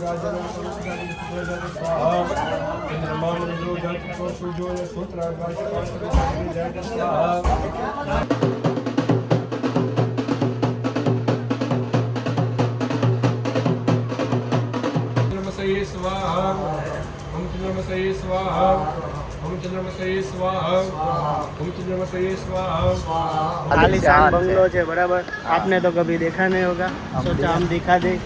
आलीशान बंगलो है बराबर। आपने तो कभी देखा नहीं होगा, सोचा हम दिखा दे।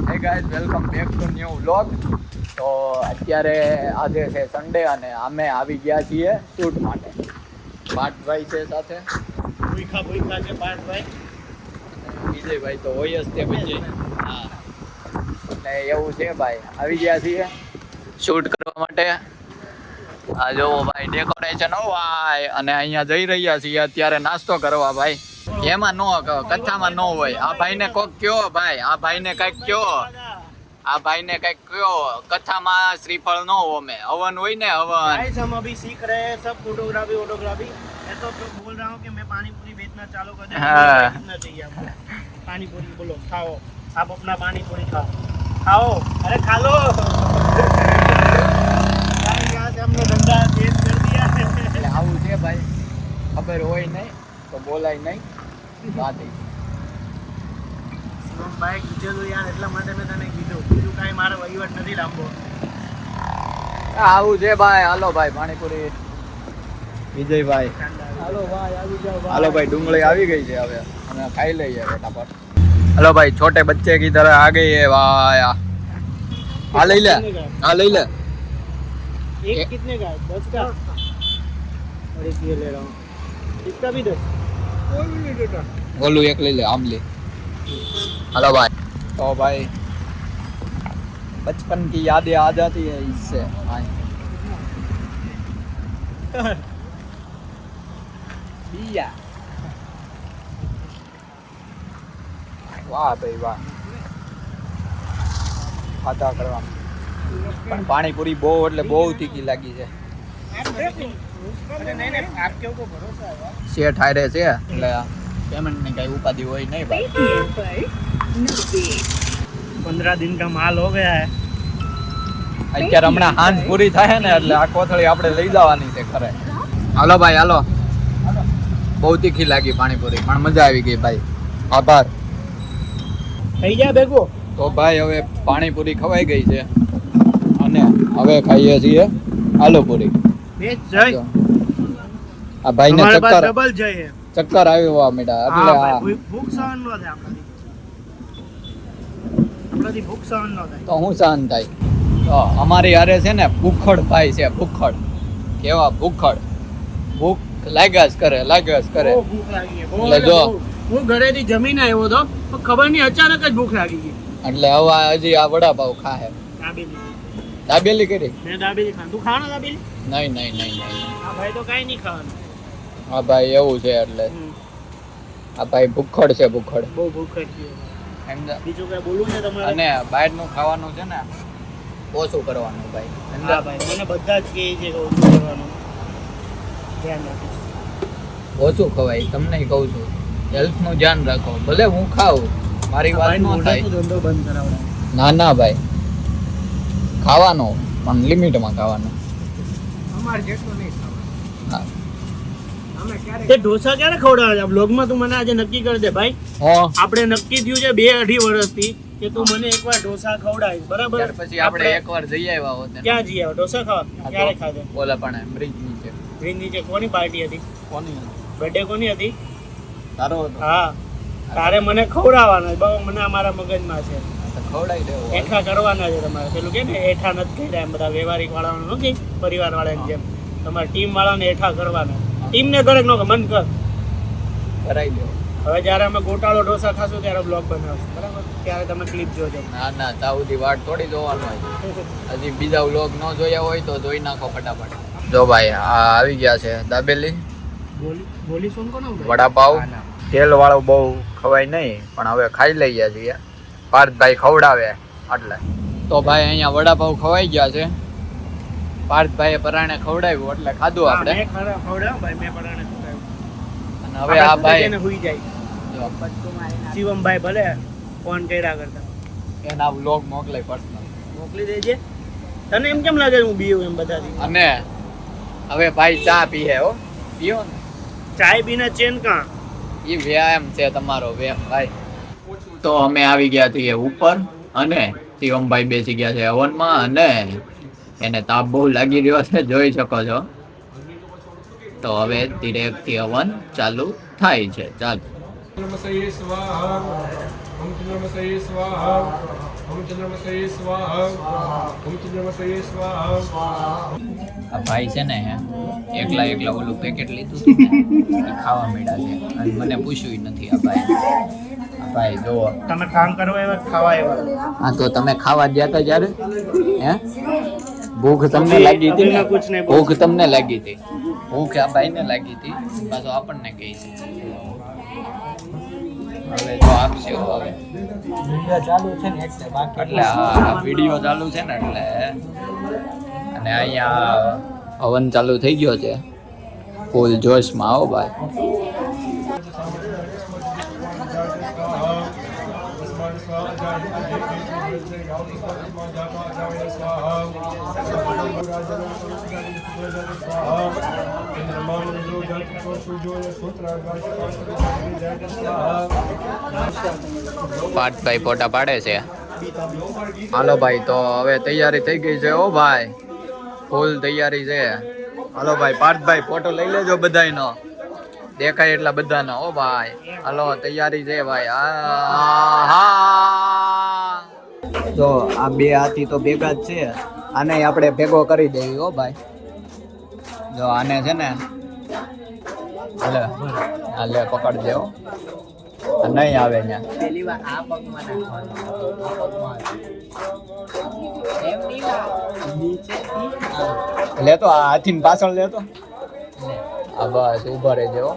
Hey guys, welcome back to new vlog. તો અત્યારે આજે છે સન્ડે અને અમે આવી ગયા છીએ શૂટ માટે. પાર્થભાઈ છે સાથે, ભૂખા છે પાર્થભાઈ, વિજયભાઈ તો હોય જ તે પછી. હા, એટલે એવું છે ભાઈ, આવી ગયા છીએ શૂટ કરવા માટે. આ જોવો ભાઈ ડેકોરેશન હો ભાઈ, અને અહીંયા જઈ રહ્યા છીએ અત્યારે નાસ્તો કરવા ભાઈ. એમાં નો કથામાં નો હોય. આ ભાઈને કોક કયો ભાઈ, આ ભાઈને કઈક કયો, આ ભાઈને કઈક કયો. કથામાં શ્રીફળ નો હોમે, હવન હોય ને હવન. गाइस हम अभी सीख रहे हैं सब फोटोग्राफी। मैं तो बोल रहा हूँ कि मैं पानी पूरी बेचना चालू कर दूं। हाँ। कितना चाहिए आपको पानी पूरी? बोलो खाओ, आप अपना पानी पूरी खाओ। अरे खा लो। यहाँ से हमने धंधा तेज कर दिया है। એટલે આવું છે ભાઈ, ખબર હોય નહીં તો બોલાય નહીં. વાત ભાઈ કીધેલું યાર, એટલા માટે મેં તને કીધું, બીજું કાંઈ મારો વહીવટ નથી લાંબો. આવું છે ભાઈ. હાલો ભાઈ પાણીપુરી. વિજયભાઈ હાલો ભાઈ આવી જાઓ ભાઈ. હાલો ભાઈ, ડુંગળી આવી ગઈ છે, હવે અમે ખાઈ લઈએ ફટાફટ. हेलो भाई, छोटे बच्चे की तरह आ गई है भाई. हाँ ले ले, हाँ ले ले. एक कितने का है? 10 का। और एक ये ले रहा हूँ, इसका भी 10। कोई भी नहीं देता। बोलू एक ले ले, आम ले. हेलो भाई. तो भाई बचपन की यादें आ जाती है इससे. बिया वाह भाई वाह. ખાધા કરવા પણ પાણીપુરી બહુ એટલે બહુ તીખી લાગી છે. आपके ऊपर भरोसा है। શેઠ હારે છે એટલે પેમેન્ટ ની કઈ ઉપાધિ હોય નહીં ભાઈ. 15 दिन का माल हो गया है। અત્યારે હમણાં હાંજ પૂરી થાય ને એટલે આ કોથળી આપણે લઈ જવાની છે ઘરે. હાલો ભાઈ હાલો. બહુ તીખી લાગી પાણીપુરી પણ મજા આવી ગઈ ભાઈ. આભાર. થઈ ગયા ભેગો. તો ભાઈ હવે પાણીપુરી ખવાઈ ગઈ છે અને હવે ખાઈએ છીએ આલુપુરી. બેચ જય. આ ભાઈને ચક્કર ડબલ જય હે. ચક્કર આવ્યો મીઠા એટલે આ ભૂખ સહન ન થાય આપણાથી ભૂખ સહન ન થાય તો હું શાંત થાય. તો અમારી હારે છે ને ભૂખડ ભાઈ છે. ભૂખડ કેવા ભૂખડ, ભૂખ લાગ્યા જ કરે. બહુ ભૂખ લાગી છે. એટલે જો હું ઘરેથી જમીને આવ્યો તો પણ ખબર નહીં અચાનક જ ભૂખ લાગી ગઈ. એટલે હવે હજી આ વડાપાવ ખાહે. દાબેલી કરી? મેં દાબેલી ખાન. તું ખાવાનો દાબેલી? નહીં. આ ભાઈ તો કાઈ નહીં ખાવાનું. હા ભાઈ એવું છે એટલે આ ભાઈ ભૂખડ છે. ભૂખડ બહુ ભૂખ લાગી છે. બીજું કઈ બોલવું છે તમારે? અને બહારનું ખાવાનું છે ને ઓછું કરવાનું ભાઈ. હા ભાઈ, મને બધા જ કહે છે કે ઓછું કરવાનું. ધ્યાન રાખીશ. ઓછું ખવાય, તમને કહું છું. હેલ્થ નું ધ્યાન રાખો. ભલે હું ખાઉં, મારી વાત ન થાય. ધંધો બંધ કરાવડાય. ના ભાઈ, ખાવાનું પણ લિમિટમાં ખાવાનું. અમાર જેટલું નહીં ખાવાનું. હા. તે ઢોસા ક્યારે ખવડાવે છે? બ્લોગમાં તું મને આજે નક્કી કરી દે ભાઈ. આપણે નક્કી થયું છે 2-2.5 વર્ષથી કે તું મને એકવાર ઢોસા ખવડાવીશ, બરાબર? ત્યાર પછી આપણે એકવાર જઈ આવ્યા હોત. ક્યાં જઈ આવ્યા ઢોસા ખાવા? ક્યારે ખાધે? ઓલા પણ બ્રિજ નીચે. બ્રિજ નીચે કોની પાર્ટી હતી? કોની? બર્થડે કોની હતી? તારો હતો. હા, તારે મને ખવડાવવાના છે. બાબા મને અમારા મગજમાં છે, ખવડાવી દેવો. એઠા કરવાના છે તમારે. પેલું કે ને એઠા નથી કર્યા એમ બધા વ્યવહારિક વાળાનું નથી, પરિવાર વાળાની જેમ તમારા ટીમ વાળાને એઠા કરવાના. ટીમને કરે ન મન કર કરાવી દેવો. હવે જ્યારે અમે ગોટાળો ઢોસા ખાશું ત્યારે બ્લોગ બનાવશું, બરાબર? ત્યારે તમે ક્લિપ જોજો. ના તાઉદી વાટ થોડી જોવાનું હોય. હજી બીજા વ્લોગ ન જોયા હોય તો જોઈ નાખો ફટાફટ. જો ભાઈ આ આવી ગયા છે દાબેલી, બોલી શું કોનો વડાપાવ. તેલ વાળું બહુ ખવાય નહીં પણ હવે ખાઈ લઈએ છીએ. પાર્થભાઈ ખવડાવે એટલે. તો ભાઈ અહીંયા વડાપાવ ખવાઈ ગયા છે. પાર્થભાઈએ પરાણે ખવડાવ્યું એટલે ખાધું આપણે. મેં ખવડાવ્યું ભાઈ, મેં પરાણે ખવડાવ્યું. અને હવે આ ભાઈ હુઈ જાય. શિવમભાઈ ભલે ફોન કર્યા કરતા એના વ્લોગ મોકલે પર્સનલ. મોકલી દેજે. તને એમ કેમ લાગે હું બીવું એમ બધાથી? અને હવે ભાઈ ચા પીએ હો, પીઓ ને. ચાય બીના ચેન કાં? એ વ્યાયામ છે તમારો વ્યાયામ ભાઈ. તો અમે આવી ગયા છીએ ઉપર અને શિવમભાઈ બેસી ગયા છે હવનમાં અને એને તાપ બહુ લાગી રહ્યો છે જોઈ શકો છો. તો હવે ધીરેકથી હવન ચાલુ થાય છે. ચાલો. चंद्रमसये स्वाहा ओम चंद्रमसये स्वाहा ओम चंद्रमसये स्वाहा ओम चंद्रमसये स्वाहा. આ ભાઈ છે ને એકલા ઓલું પેકેટ લીધું હતું ને એ ખાવા મળ્યા છે અને મને પૂછ્યું નથી. આ ભાઈ જોવો. તમે કામ કરવા એવા ખાવા એવા. હા તો તમે ખાવા ગયા હતા જ્યારે હે ભૂખ તમને લાગી હતી ને? ભૂખ તમને લાગી હતી? ભૂખ આ ભાઈને લાગી હતી પાછો આપણને ગઈ છે. હવે જો આપશે હવે વિડિયો ચાલુ છે ને એટલે બાકી એટલે આ વિડિયો ચાલુ છે ને એટલે અને અહીંયા હવન ચાલુ થઈ ગયો છે ફૂલ જોશમાં. આવો ભાઈ. પાર્થભાઈ ફોટા પાડે છે. હાલો ભાઈ તો હવે તૈયારી થઈ ગઈ છે. ઓ ભાઈ ફૂલ તૈયારી છે. હાલો ભાઈ પાર્થભાઈ ફોટો લઈ લેજો બધાયનો, દેખાય એટલા બધાનો. ઓ ભાઈ હાલો તૈયારી છે ભાઈ. જો આ બે હાથી તો ભેગા જ છે. આને આપણે ભેગો કરી દેવી. હો ભાઈ જો આને છે ને હાલે પકડજે. હો નહીં આવે ને પેલી વાર આ પગમાં નાખવાનું. લેતો આ હાથીને પાછળ લેતો. આ બસ ઉભા રહેજે. હો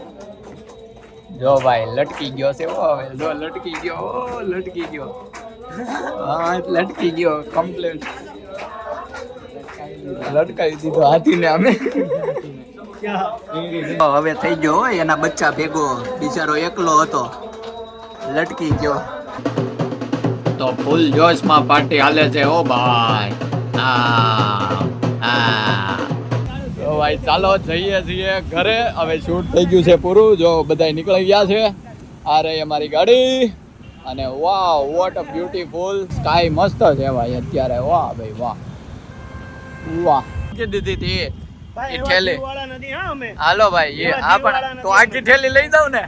જો ભાઈ લટકી ગયો છે. હવે જો લટકી ગયો. હા લટકી ગયો કમ્પ્લીટ. લટકાવી દીધો હાથીને અમે. હવે થઈ ગયો હોય એના બચ્ચા ભેગો. બિચારો એકલો હતો, લટકી ગયો. તો ફૂલ જોશમાં પાર્ટી હાલે છે. ઓ ભાઈ તો ભાઈ ચાલો જઈએ છીએ ઘરે. હવે શૂટ થઈ ગયું છે પૂરું. જો બધા નીકળી ગયા છે. આ રહી અમારી ગાડી અને વાહ વોટ અ બ્યુટીફુલ સ્કાય. મસ્ત છે ભાઈ અત્યારે. વાહ ભાઈ વાહ વાહ. દીધી હતી ભાઈ એ એવા ઠેલી. જીવવાળા નથી હા અમે. હાલો ભાઈ એ આ પણ તો આખી ઠેલી લઈ જાવ ને.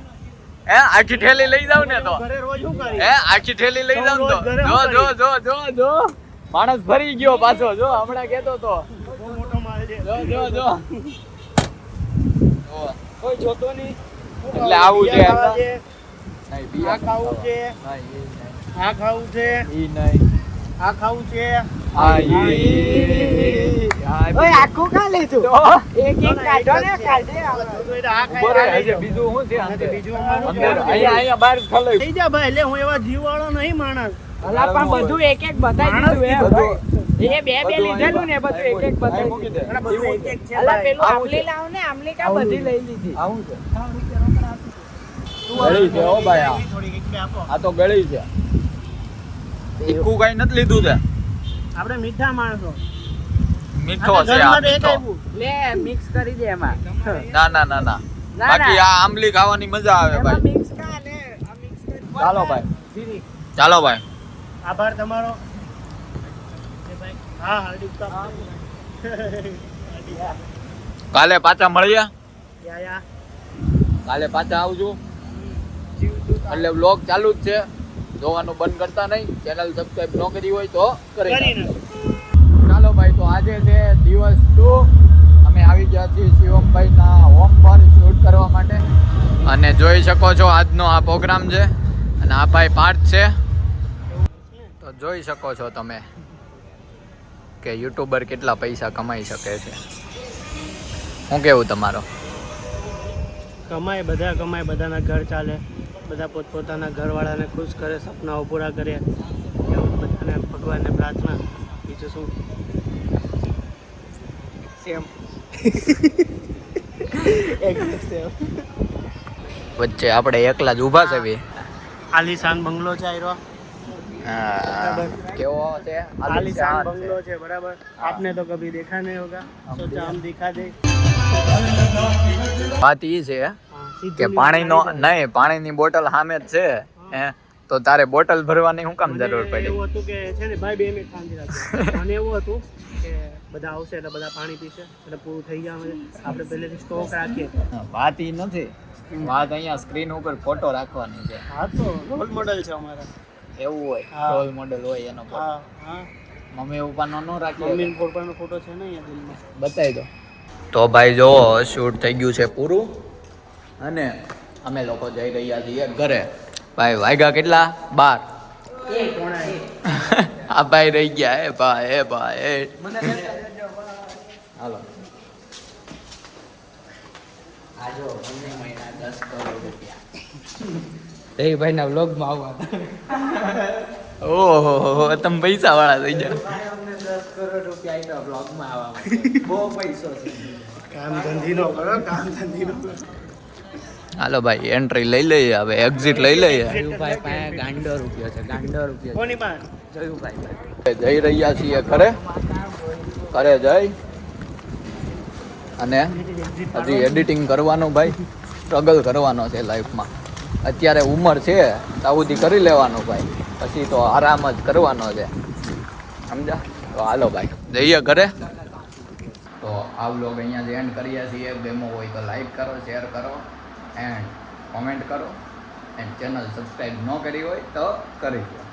હે આખી ઠેલી લઈ જાવ ને તો ઘરે રોજ શું કરીએ? હે આખી ઠેલી લઈ જાવ ને તો ઘરે જો શું જો જો જો જો માણસ ફરી ગયો પાછો. જો હમણાં કેતો તો બહુ મોટો માલ છે. જો જો જો કોઈ જોતો નહીં. એટલે આવું છે બીયા ખાવા છે, નહીં આ બીયા ખાવું છે, આ ખાવું છે, ઈ નહીં આ ખાવું છે. આ ઈ ઓય આખું કા લીધું? એક કાઢો ને કાઢે આ ઉભો રહે. ખાઈ હજી બીજું શું છે નથી અંદર? બીજું અમારું અંદર કેવું છે? અહીંયા બહાર ખલાઈ. થઈ જા ભાઈ. એટલે હું એવા જીવવાળો નહીં માણસ. અલા પણ બધું એક એક બતાવી દીધું એમ. એ બે લીધેલું ને બધું એક એક બતાવી મૂકી દીધું. દે. આ બધું એક એક છે અલા ભાઈ. પેલું આમલી લાવ ને આમલી કા બધી લઈ લીધી. આવું છે ગળી છે. હો ભાઈ આ. થોડીક એક બે આપો. આ તો ગળી છે. તીખું કઈ નથી લીધું છે. આપણે મીઠા માણસો. મીઠો આ છે આ ઘરમાં તો એક મીઠો. આપ્યું. લે મિક્સ કરી દે એમાં. ના ના ના ના ના, બાકી ના. આ આંબલી ખાવાની મજા આવે એમાં ભાઈ. મિક્સ કા ને આ મિક્સ કરી. ચાલો ભાઈ જીરી. ચાલો ભાઈ. આભાર તમારો. એ ભાઈ. હા હાર્દિક તો કાલે પાછા મળીએ. યા કાલે પાછા આવજો. એટલે વ્લોગ ચાલુ જ છે. જોવાનું બંધ કરતા નહીં. ચેનલ સબસ્ક્રાઇબ ન કરી હોય તો કરી કરીને નાખો. ચાલો ભાઈ તો આજે છે દિવસ 2. અમે આવી ગયા છીએ શિવમભાઈના હોમ પર શૂટ કરવા માટે અને જોઈ શકો છો આજનો આ પ્રોગ્રામ છે અને આ ભાઈ પાર્થ છે. તો જોઈ શકો છો તમે કે યુટ્યુબર કેટલા પૈસા કમાઈ શકે છે. શું કેવું તમારો? કમાય બધા કમાય, બધાના ઘર ચાલે, બધા પોતપોતાના ઘરવાળાને ખુશ કરે, સપનાઓ પૂરા કરે, એવું બધાને ભગવાનને પ્રાર્થના. બીજું શું? સેમ વચ્ચે આપણે એકલા જ ઊભા છે. આલિશાન બંગલો છે આયરો. હા કેવો છે आलीशान बंगलो है बराबर आपने तो कभी देखा नहीं होगा सोचा हम दिखा दे વાત ઈ છે કે પાણીનો નહીં પાણીની બોટલ સામે જ છે હે તો તારે બોટલ ભરવાની શું કામ જરૂર પડી એવું હતું કે છે ને ભાઈ 2 મિનિટ શાંતિ રાખજો મને એવું હતું કે બધા આવશે એટલે બધા પાણી પીશે એટલે પૂરું થઈ જાય આપણે પહેલેથી સ્ટોક રાખીએ વાત ઈ નથી વાત અહીંયા સ્ક્રીન ઉપર ફોટો રાખવાની છે હા તો રોલ મોડલ છે અમારા એવું હોય હા. રોલ મોડલ હોય એનો ફોટો હા હા મમ્મી પપ્પાનો ન રાખીએ મમ્મી પપ્પાનો ફોટો છે ને અહીંયા દિલમાં બતાવી દો તો ભાઈ જો શૂટ થઈ ગયું છે પૂરું અને અમે લોકો જઈ રહ્યા છીએ ઘરે ભાઈ વાગ્યા કેટલા 12 આ ભાઈ રહી ગયા હે ભાઈ હાલો આજો 15 મહિના 10 કરોડ રૂપિયા એ ભાઈ ના વ્લોગ માં આવવા ઓહો તમે પૈસા વાળા થઈ ગયા ભાઈ અમને 10 કરોડ રૂપિયા આપ્યા વ્લોગ માં આવવા બહુ પૈસો છે કામ ધંધીનો કરો કામ ધંધીનો હાલો ભાઈ એન્ટ્રી લઈ લઈએ હવે એક્ઝિટ લઈ લઈએ જયુભાઈ પાસે ગાંડો રૂપિયો છે ગાંડો રૂપિયો કોની પાસે જયુભાઈ જઈ રહ્યા છીએ ઘરે ઘરે જઈ અને હજી એડિટિંગ કરવાનું ભાઈ સ્ટ્રગલ કરવાનો છે લાઈફમાં અત્યારે ઉંમર છે ત્યાં સુધી કરી લેવાનું ભાઈ પછી તો આરામ જ કરવાનો છે સમજા તો હાલો ભાઈ જઈએ ઘરે તો આ વ્લોગ અહીંયા જ એન્ડ કરીએ છીએ ગેમો હોય તો લાઈક કરો શેર કરો એન્ડ કોમેન્ટ કરો એન્ડ ચેનલ સબસ્ક્રાઈબ ન કરી હોય તો કરી દો